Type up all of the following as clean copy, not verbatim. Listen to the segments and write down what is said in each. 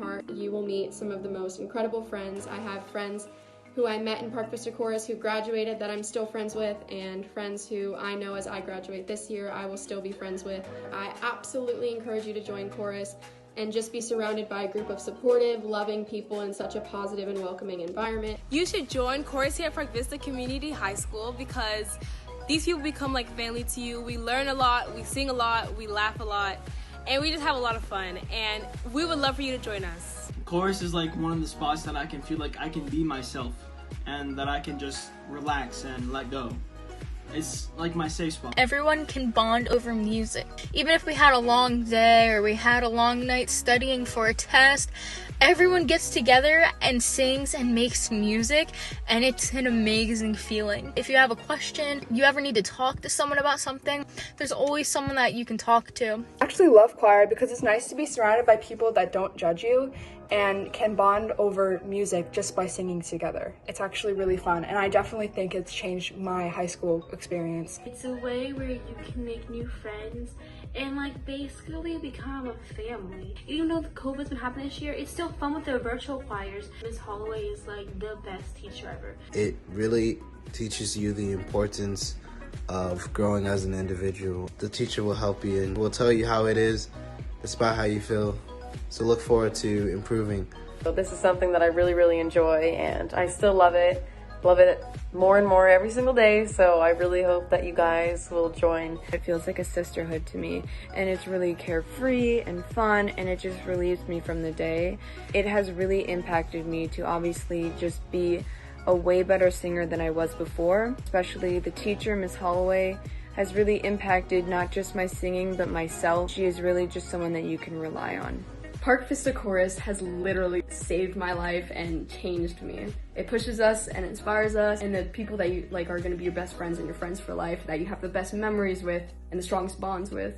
heart. You will meet some of the most incredible friends. I have friends who I met in Park Vista Chorus who graduated that I'm still friends with, and friends who I know as I graduate this year I will still be friends with. I absolutely encourage you to join chorus and just be surrounded by a group of supportive, loving people in such a positive and welcoming environment. You should join chorus here at Park Vista Community High School because these people become like family to you. We learn a lot, we sing a lot, we laugh a lot, and we just have a lot of fun, and we would love for you to join us. Chorus is like one of the spots that I can feel like I can be myself and that I can just relax and let go. It's like my safe spot. Everyone can bond over music. Even if we had a long day or we had a long night studying for a test, everyone gets together and sings and makes music, and it's an amazing feeling. If you have a question, you ever need to talk to someone about something, there's always someone that you can talk to. I actually love choir because it's nice to be surrounded by people that don't judge you and can bond over music just by singing together. It's actually really fun, and I definitely think it's changed my high school experience. It's a way where you can make new friends and like basically become a family. Even though the COVID's been happening this year, it's still fun with their virtual choirs. Miss Holloway is like the best teacher ever. It really teaches you the importance of growing as an individual. The teacher will help you and will tell you how it is, despite how you feel. So look forward to improving. So this is something that I really enjoy, and I still love it more and more every single day. So I really hope that you guys will join. It feels like a sisterhood to me, and it's really carefree and fun, and it just relieves me from the day. It has really impacted me to obviously just be a way better singer than I was before. Especially the teacher, Miss Holloway, has really impacted not just my singing but myself. She is really just someone that you can rely on. Park Vista Chorus has literally saved my life and changed me. It pushes us and inspires us, and the people that you like are going to be your best friends and your friends for life, that you have the best memories with and the strongest bonds with,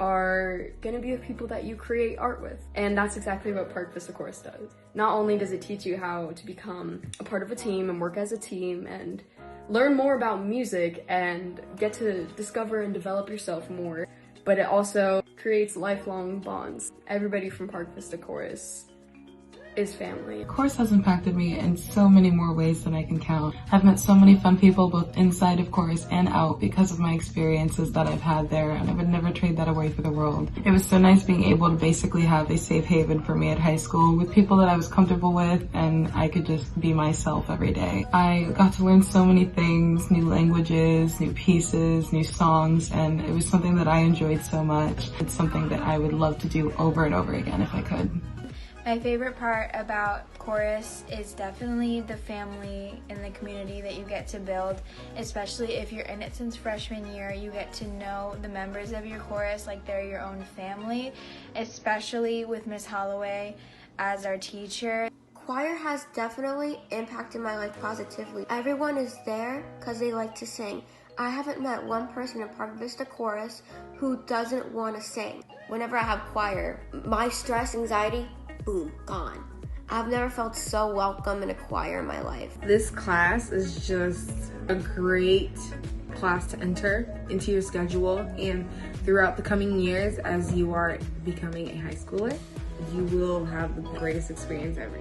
are going to be the people that you create art with. And that's exactly what Park Vista Chorus does. Not only does it teach you how to become a part of a team and work as a team and learn more about music and get to discover and develop yourself more, but it also creates lifelong bonds. Everybody from Park Vista Chorus is family. Chorus has impacted me in so many more ways than I can count. I've met so many fun people both inside of chorus and out because of my experiences that I've had there, and I would never trade that away for the world. It was so nice being able to basically have a safe haven for me at high school with people that I was comfortable with, and I could just be myself every day. I got to learn so many things, new languages, new pieces, new songs, and it was something that I enjoyed so much. It's something that I would love to do over and over again if I could. My favorite part about chorus is definitely the family and the community that you get to build, especially if you're in it since freshman year. You get to know the members of your chorus like they're your own family, especially with Miss Holloway as our teacher. Choir has definitely impacted my life positively. Everyone is there because they like to sing. I haven't met one person in Park Vista Chorus who doesn't want to sing. Whenever I have choir, my stress, anxiety, boom, gone. I've never felt so welcome in a choir in my life. This class is just a great class to enter into your schedule, and throughout the coming years as you are becoming a high schooler, you will have the greatest experience ever.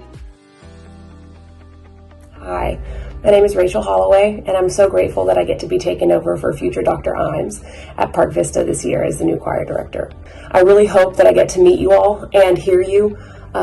Hi, my name is Rachel Holloway, and I'm so grateful that I get to be taken over for future Dr. Imes at Park Vista this year as the new choir director. I really hope that I get to meet you all and hear you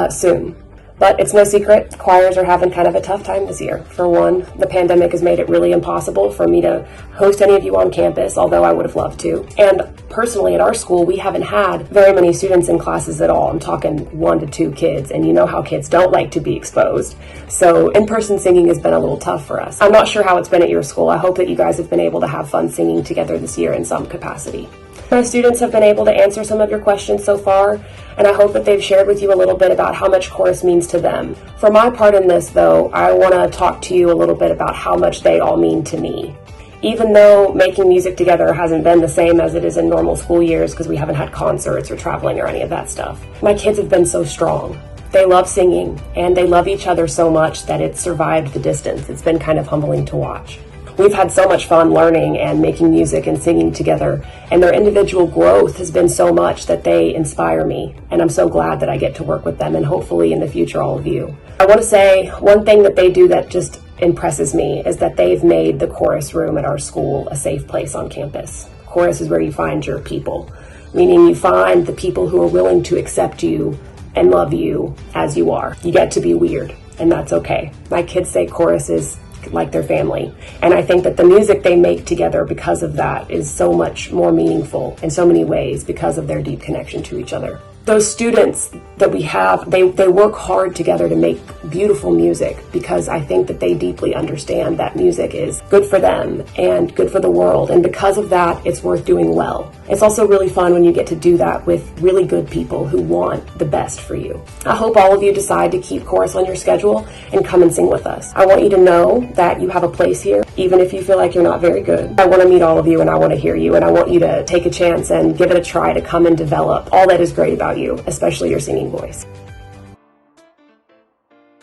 soon. But it's no secret, choirs are having kind of a tough time this year. For one, the pandemic has made it really impossible for me to host any of you on campus, although I would have loved to. And personally at our school, we haven't had very many students in classes at all. I'm talking 1 to 2 kids, and you know how kids don't like to be exposed. So in-person singing has been a little tough for us. I'm not sure how it's been at your school. I hope that you guys have been able to have fun singing together this year in some capacity. My students have been able to answer some of your questions so far, and I hope that they've shared with you a little bit about how much chorus means to them. For my part in this, though, I want to talk to you a little bit about how much they all mean to me. Even though making music together hasn't been the same as it is in normal school years because we haven't had concerts or traveling or any of that stuff, my kids have been so strong. They love singing, and they love each other so much that it's survived the distance. It's been kind of humbling to watch. We've had so much fun learning and making music and singing together, and their individual growth has been so much that they inspire me, and I'm so glad that I get to work with them, and hopefully in the future all of you. I want to say one thing that they do that just impresses me is that they've made the chorus room at our school a safe place on campus. Chorus is where you find your people, meaning you find the people who are willing to accept you and love you as you are. You get to be weird, and that's okay. My kids say chorus is like their family, and I think that the music they make together because of that is so much more meaningful in so many ways because of their deep connection to each other. Those students that we have, they work hard together to make beautiful music because I think that they deeply understand that music is good for them and good for the world, and because of that, it's worth doing well. It's also really fun when you get to do that with really good people who want the best for you. I hope all of you decide to keep chorus on your schedule and come and sing with us. I want you to know that you have a place here, even if you feel like you're not very good. I want to meet all of you, and I want to hear you, and I want you to take a chance and give it a try to come and develop all that is great about you, especially your singing voice.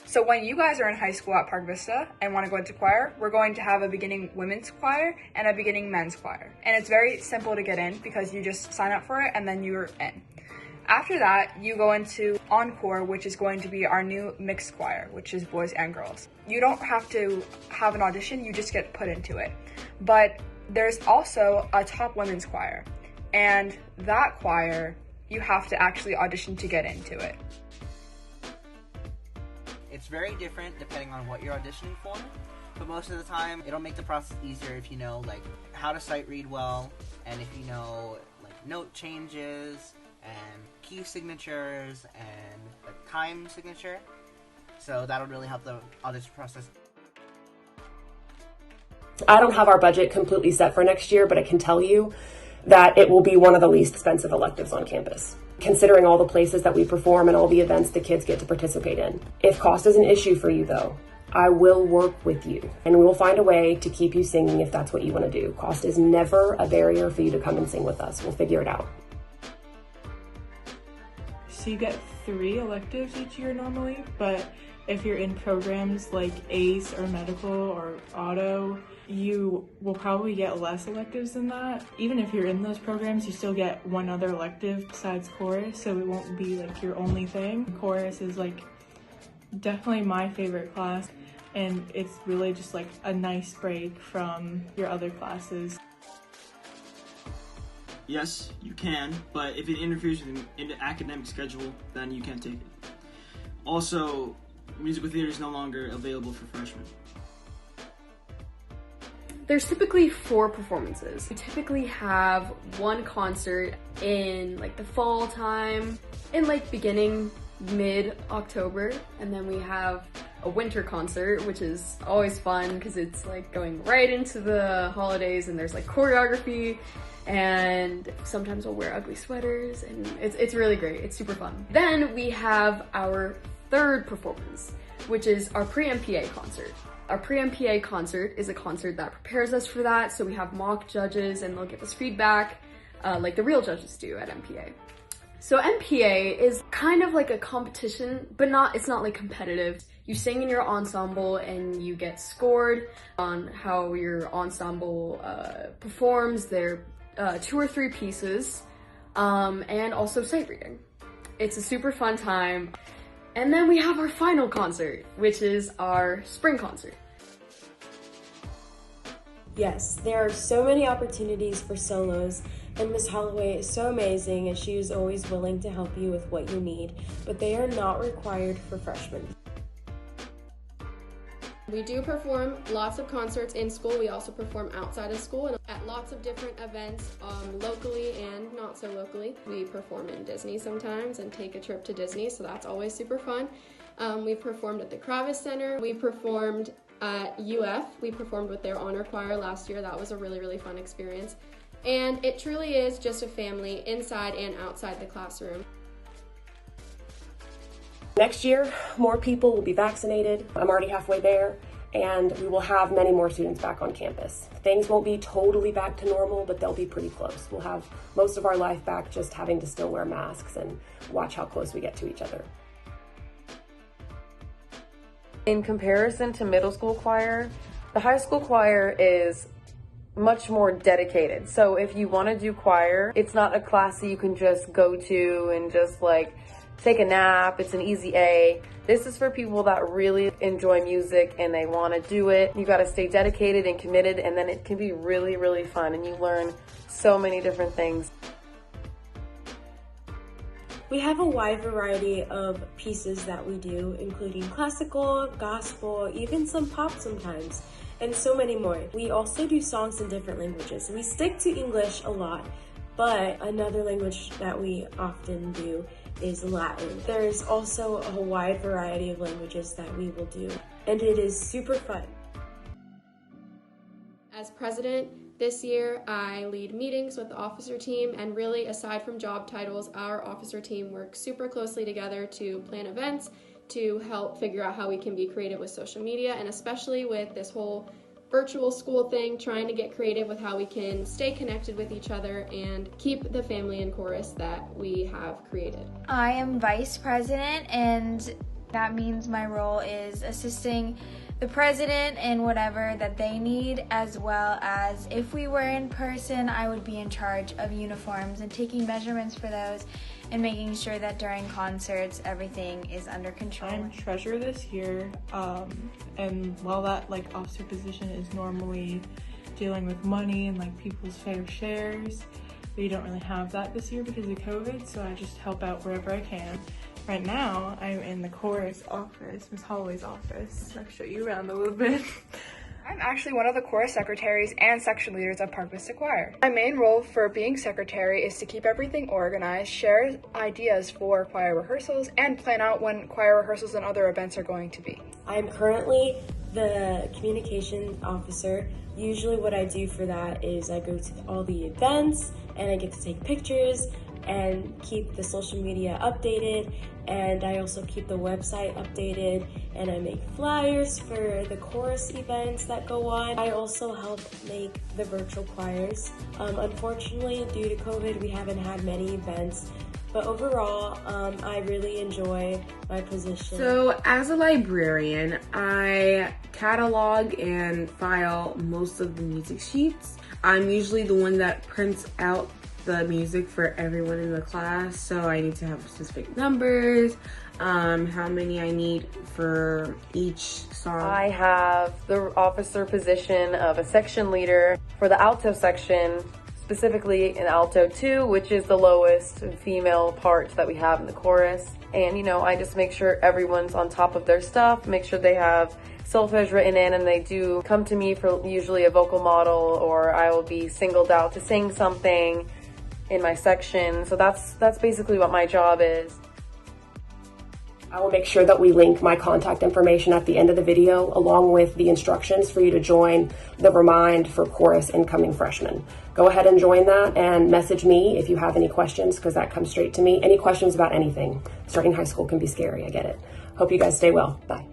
So when you guys are in high school at Park Vista and want to go into choir, we're going to have a beginning women's choir and a beginning men's choir. And it's very simple to get in because you just sign up for it and then you're in. After that, you go into Encore, which is going to be our new mixed choir, which is boys and girls. You don't have to have an audition, you just get put into it. But there's also a top women's choir, and that choir, you have to actually audition to get into it. It's very different depending on what you're auditioning for, but most of the time it'll make the process easier if you know like how to sight read well, and if you know like note changes and key signatures and like time signature. So that'll really help the audition process. I don't have our budget completely set for next year, but I can tell you that it will be one of the least expensive electives on campus, considering all the places that we perform and all the events the kids get to participate in. If cost is an issue for you though, I will work with you and we will find a way to keep you singing if that's what you want to do. Cost is never a barrier for you to come and sing with us. We'll figure it out. So you get 3 electives each year normally, but if you're in programs like ACE or medical or auto, you will probably get less electives than that. Even if you're in those programs, you still get one other elective besides chorus, so it won't be like your only thing. Chorus is like definitely my favorite class, and it's really just like a nice break from your other classes. Yes, you can, but if it interferes with the academic schedule, then you can't take it. Also, musical theater is no longer available for freshmen. There's typically 4 performances. We typically have one concert in like the fall time, in like beginning mid-October, and then we have a winter concert, which is always fun because it's like going right into the holidays and there's like choreography, and sometimes we'll wear ugly sweaters, and it's really great. It's super fun. Then we have our 3rd performance, which is our Pre-Mpa Concert. Our Pre-Mpa Concert is a concert that prepares us for that, so we have mock judges and they'll give us feedback like the real judges do at MPA. So MPA is kind of like a competition, but it's not like competitive. You sing in your ensemble and you get scored on how your ensemble performs their 2 or 3 pieces, and also sight reading. It's a super fun time. And then we have our final concert, which is our spring concert. Yes, there are so many opportunities for solos, and Miss Holloway is so amazing and she is always willing to help you with what you need, but they are not required for freshmen. We do perform lots of concerts in school. We also perform outside of school and at lots of different events, locally and not so locally. We perform in Disney sometimes and take a trip to Disney, so that's always super fun. We've performed at the Kravis Center. We performed at UF. We performed with their honor choir last year. That was a really, really fun experience. And it truly is just a family inside and outside the classroom. Next year, more people will be vaccinated. I'm already halfway there, and we will have many more students back on campus. Things won't be totally back to normal, but they'll be pretty close. We'll have most of our life back just having to still wear masks and watch how close we get to each other. In comparison to middle school choir, The high school choir is much more dedicated. So if you want to do choir, it's not a class that you can just go to and just like take a nap. It's an easy A. This is for people that really enjoy music and they want to do it. You got to stay dedicated and committed, and then it can be really, really fun, and you learn so many different things. We have a wide variety of pieces that we do, including classical, gospel, even some pop sometimes, and so many more. We also do songs in different languages. We stick to English a lot, but another language that we often do is Latin. There's also a wide variety of languages that we will do, and it is super fun. As president, this year I lead meetings with the officer team, and really aside from job titles, our officer team works super closely together to plan events, to help figure out how we can be creative with social media, and especially with this whole virtual school thing, trying to get creative with how we can stay connected with each other and keep the family in chorus that we have created. I am vice president, and that means my role is assisting the president in whatever that they need, as well as if we were in person, I would be in charge of uniforms and taking measurements for those and making sure that during concerts everything is under control. I'm treasurer this year, and while that officer position is normally dealing with money and people's fair shares, we don't really have that this year because of COVID, so I just help out wherever I can. Right now, I'm in the chorus office, Miss Holloway's office. I'll show you around a little bit. I'm actually one of the chorus secretaries and section leaders of Park Vista Choir. My main role for being secretary is to keep everything organized, share ideas for choir rehearsals, and plan out when choir rehearsals and other events are going to be. I'm currently the communications officer. Usually what I do for that is I go to all the events and I get to take pictures and keep the social media updated, and I also keep the website updated, and I make flyers for the chorus events that go on. I also help make the virtual choirs. Unfortunately, due to COVID, we haven't had many events, but overall, I really enjoy my position. So as a librarian, I catalog and file most of the music sheets. I'm usually the one that prints out the music for everyone in the class, so I need to have specific numbers, how many I need for each song. I have the officer position of a section leader for the alto section, specifically in alto 2, which is the lowest female part that we have in the chorus. And I just make sure everyone's on top of their stuff, make sure they have solfege written in, and they do come to me for usually a vocal model, or I will be singled out to sing something in my section. So that's basically what my job is. I will make sure that we link my contact information at the end of the video, along with the instructions for you to join the Remind for Chorus Incoming Freshmen. Go ahead and join that and message me if you have any questions, because that comes straight to me. Any questions about anything. Starting high school can be scary, I get it. Hope you guys stay well. Bye.